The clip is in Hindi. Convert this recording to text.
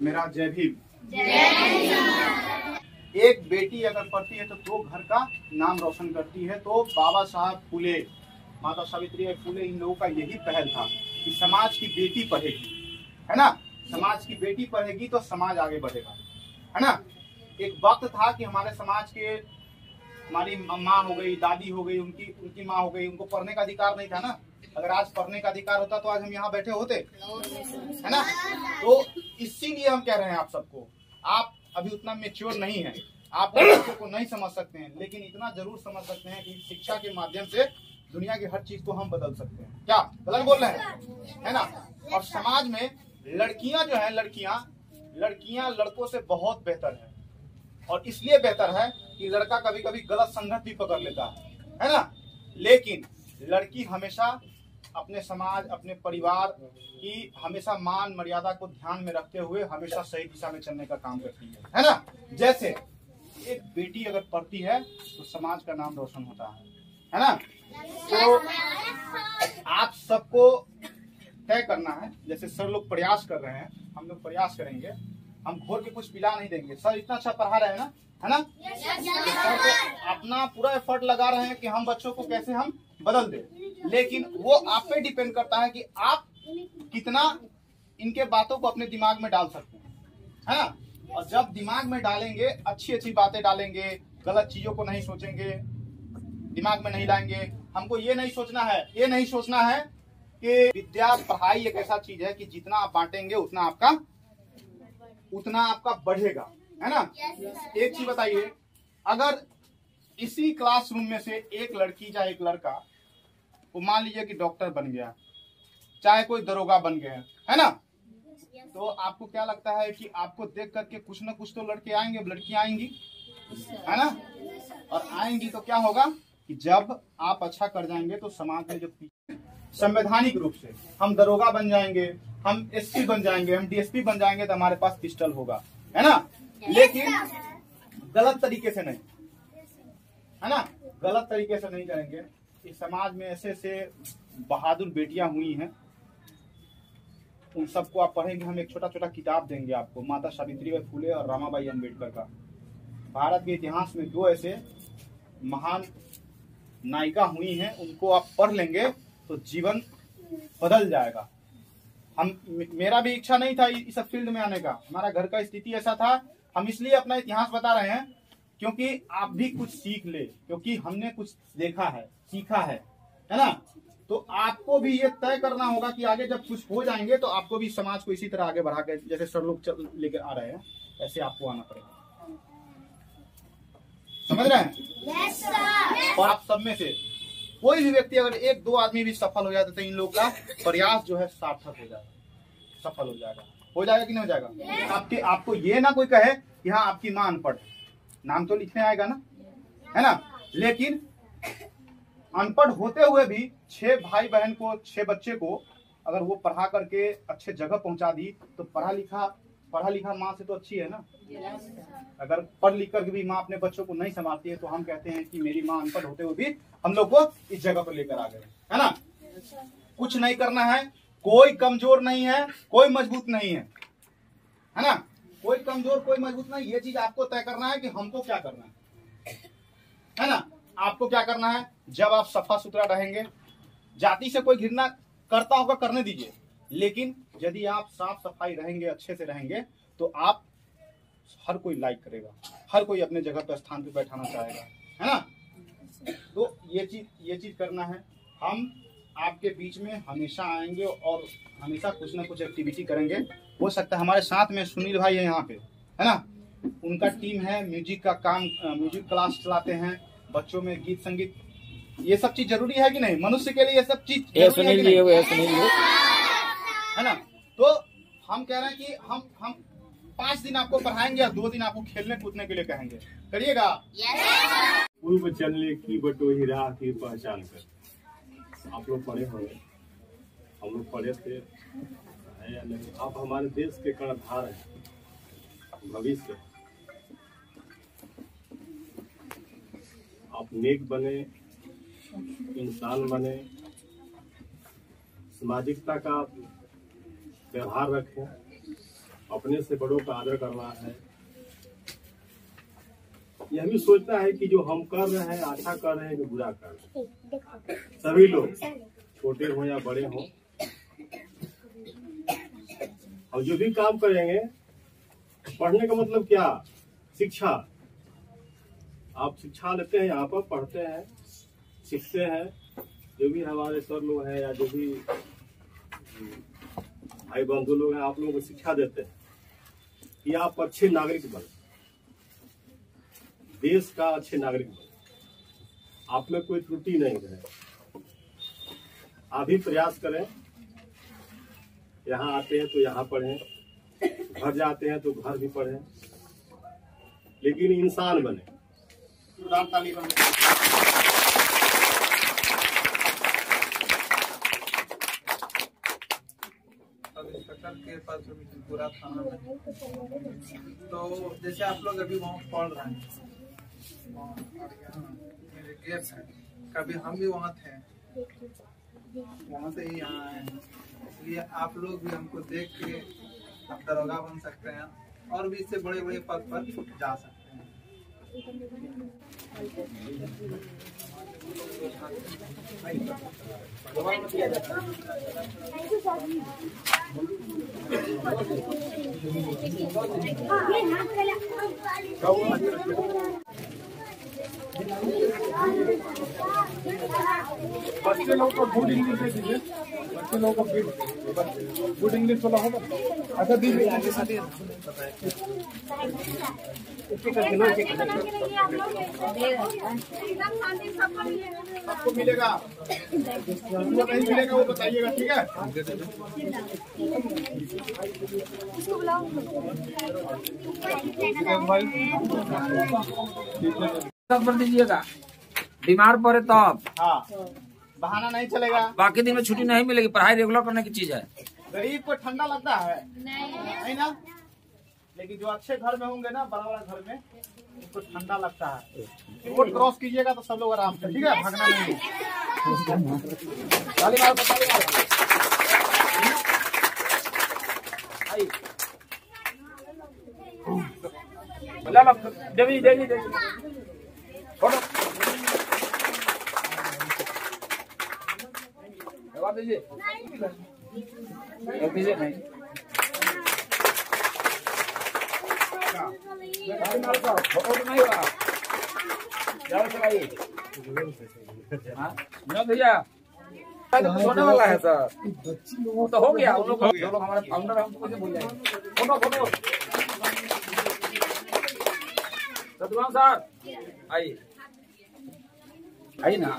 मेरा जय भीम। एक बेटी अगर पढ़ती है तो दो घर का नाम रोशन करती है। तो बाबा साहब फुले, माता सावित्री फुले, इन लोगों का यही पहल था कि समाज की बेटी पढ़ेगी, है ना। समाज की बेटी पढ़ेगी तो समाज आगे बढ़ेगा, है ना। एक वक्त था कि हमारे समाज के, हमारी माँ हो गई, दादी हो गई, उनकी माँ हो गई, उनको पढ़ने का अधिकार नहीं था ना। अगर आज पढ़ने का अधिकार होता तो आज हम यहाँ बैठे होते, है ना। तो इसीलिए हम कह रहे हैं आप सबको, आप अभी उतना मेच्योर नहीं है, आप बच्चों को नहीं समझ सकते हैं, लेकिन इतना जरूर समझ सकते हैं कि शिक्षा के माध्यम से दुनिया की हर चीज को हम बदल सकते हैं। क्या गलत बोल रहे हैं, है ना। और समाज में लड़कियां जो है, लड़कियां लड़कों से बहुत बेहतर है। और इसलिए बेहतर है कि लड़का कभी कभी गलत संगत भी पकड़ लेता है ना। लेकिन लड़की हमेशा अपने समाज, अपने परिवार की हमेशा मान मर्यादा को ध्यान में रखते हुए हमेशा सही दिशा में चलने का काम करती है ना। जैसे एक बेटी अगर पढ़ती है तो समाज का नाम रोशन होता है ना। तो आप सबको तय करना है, जैसे सर लोग प्रयास कर रहे हैं, हम लोग प्रयास करेंगे। हम घोर के कुछ पिला नहीं देंगे। सर इतना अच्छा पढ़ा रहे हैं ना, है ना। सर अपना पूरा एफर्ट लगा रहे हैं कि हम बच्चों को कैसे हम बदल दें, लेकिन वो आप पे डिपेंड करता है कि आप कितना इनके बातों को अपने दिमाग में डाल सकते हैं, है ना। और जब दिमाग में डालेंगे, अच्छी अच्छी बातें डालेंगे, गलत चीजों को नहीं सोचेंगे, दिमाग में नहीं लाएंगे। हमको ये नहीं सोचना है कि विद्या, पढ़ाई एक ऐसा चीज है कि जितना आप बांटेंगे उतना आपका बढ़ेगा, है ना। एक चीज बताइए, अगर इसी क्लासरूम में से एक लड़की चाहे एक लड़का, वो मान लीजिए कि डॉक्टर बन गया, चाहे कोई दरोगा बन गया, है ना, तो आपको क्या लगता है कि आपको देख करके कुछ ना कुछ तो लड़के आएंगे, लड़कियां आएंगी, है ना। और आएंगी तो क्या होगा कि जब आप अच्छा कर जाएंगे तो समाज में जो संवैधानिक रूप से हम दरोगा बन जाएंगे, हम एसपी बन जाएंगे, हम डीएसपी बन जाएंगे, तो हमारे पास पिस्टल होगा, है ना। लेकिन गलत तरीके से नहीं, है ना, गलत तरीके से नहीं करेंगे। इस समाज में ऐसे ऐसे बहादुर बेटियां हुई हैं, उन सबको आप पढ़ेंगे। हम एक छोटा छोटा किताब देंगे आपको, माता सावित्रीबाई फुले और रमाबाई अम्बेडकर का। भारत के इतिहास में दो ऐसे महान नायिका हुई हैं, उनको आप पढ़ लेंगे तो जीवन बदल जाएगा। मेरा भी इच्छा नहीं था इस फील्ड में आने का, हमारा घर का स्थिति ऐसा था। हम इसलिए अपना इतिहास बता रहे हैं क्योंकि आप भी कुछ सीख ले, क्योंकि हमने कुछ देखा है, सीखा है ना। तो आपको भी ये तय करना होगा कि आगे जब कुछ हो जाएंगे तो आपको भी समाज को इसी तरह आगे बढ़ा के, जैसे सर लोग लेकर आ रहे हैं, ऐसे आपको आना पड़ेगा। समझ रहे हैं? yes, sir. और आप सब में से कोई भी व्यक्ति अगर एक दो आदमी भी सफल हो जाता तो इन लोग का प्रयास जो है सार्थक हो जाएगा, सफल हो जाएगा कि नहीं हो जाएगा? yes. आपको ये ना कोई कहे कि हाँ आपकी माँ अनपढ़ है, नाम तो लिखने आएगा ना, है ना। लेकिन अनपढ़ होते हुए भी 6 भाई बहन को, 6 बच्चे को अगर वो पढ़ा करके अच्छे जगह पहुंचा दी तो पढ़ा लिखा माँ से तो अच्छी है ना। yes. अगर पढ़ लिख कर भी माँ अपने बच्चों को नहीं संभालती है तो हम कहते हैं कि मेरी माँ अनपढ़ होते हुए भी हम लोग को इस जगह पर लेकर आ गए, है ना। कुछ नहीं करना है, कोई कमजोर नहीं है, कोई मजबूत नहीं है ना। कोई कमजोर कोई मजबूत नहीं, ये चीज आपको तय करना है कि हमको क्या करना है ना। आपको क्या करना है, जब आप सफा सुथरा रहेंगे, जाति से कोई घृणा करता होगा करने दीजिए, लेकिन यदि आप साफ सफाई रहेंगे, अच्छे से रहेंगे, तो आप हर कोई लाइक करेगा, हर कोई अपने जगह पर स्थान पे बैठाना चाहेगा, है ना। तो ये चीज करना है। हम आपके बीच में हमेशा आएंगे और हमेशा कुछ ना कुछ एक्टिविटी करेंगे। हो सकता है हमारे साथ में सुनील भाई है यहाँ पे, है ना, उनका टीम है, म्यूजिक का काम, म्यूजिक क्लास चलाते हैं, बच्चों में गीत संगीत, ये सब चीज जरूरी है कि नहीं? मनुष्य के लिए ये सब चीज है ना। तो हम कह रहे हैं कि हम 5 दिन आपको पढ़ाएंगे और 2 दिन आपको खेलने कूदने के लिए कहेंगे, करिएगा। पूर्व चलने की बटोही राह की पहचान कर। आप लोग पढ़े होंगे, हम लोग पढ़े थे, है या नहीं? आप हमारे देश के कर्णधार हैं, भविष्य। आप नेक बने, इंसान बने, सामाजिकता का व्यवहार रखें अपने से बड़ों का आदर करना है। यह भी सोचना है कि जो हम कर रहे हैं अच्छा कर रहे हैं कि बुरा कर रहे हैं। सभी लोग छोटे हो या बड़े हो, और जो भी काम करेंगे, पढ़ने का मतलब क्या, शिक्षा। आप शिक्षा लेते हैं, यहाँ पर पढ़ते हैं, सीखते हैं। जो भी हमारे सर लोग हैं या जो भी भाई बंधु लोग हैं, आप लोगों को शिक्षा देते हैं कि आप अच्छे नागरिक बने, देश का अच्छे नागरिक बने, आप में कोई त्रुटि नहीं रहे। आप भी प्रयास करें। यहाँ आते हैं तो यहाँ पढ़ें, घर जाते हैं तो घर भी पढ़ें, लेकिन इंसान बने। इंस्पेक्टर के पास पूरा थाना में, तो जैसे आप लोग अभी वहाँ पढ़ रहे हैं, मेरे गेट है, कभी हम भी वहाँ थे, वहाँ से ही यहाँ आए हैं। इसलिए आप लोग भी हमको देख के आप दरोगा बन सकते हैं और भी इससे बड़े बड़े पद पर जा सकते हैं। बच्चे लोग को गुड इंग्लिश दे दीजिए, बच्चे लोग को गुड इंग्लिश वाला होगा। अच्छा दीजिए, सबको मिलेगा, आपको नहीं मिलेगा वो बताइएगा, ठीक है। कर दीजिएगा, बीमार पड़े तो आप। हाँ, बहाना नहीं चलेगा। बाकी दिन में छुट्टी नहीं मिलेगी, पढ़ाई रेगुलर करने की चीज है। गरीब को ठंडा लगता है नहीं ना, लेकिन जो अच्छे घर में होंगे ना, बड़ा बड़ा घर में, उनको ठंडा लगता है। रोड क्रॉस कीजिएगा तो सब लोग आराम से, ठीक है, भागना नहीं। ताली मारो, ताली मारो। देवी देवी देवी फोटो दीजिए, दीजिए नहीं फोटो तो नहीं होगा, जाओ चलाइए। भैया सोने वाला है सर, तो हो गया। उन लोग जो लोग हमारे फाउंडर है हमको बोल जाएंगे। फोटो फोटो सतुआ सर आइए, आइए ना।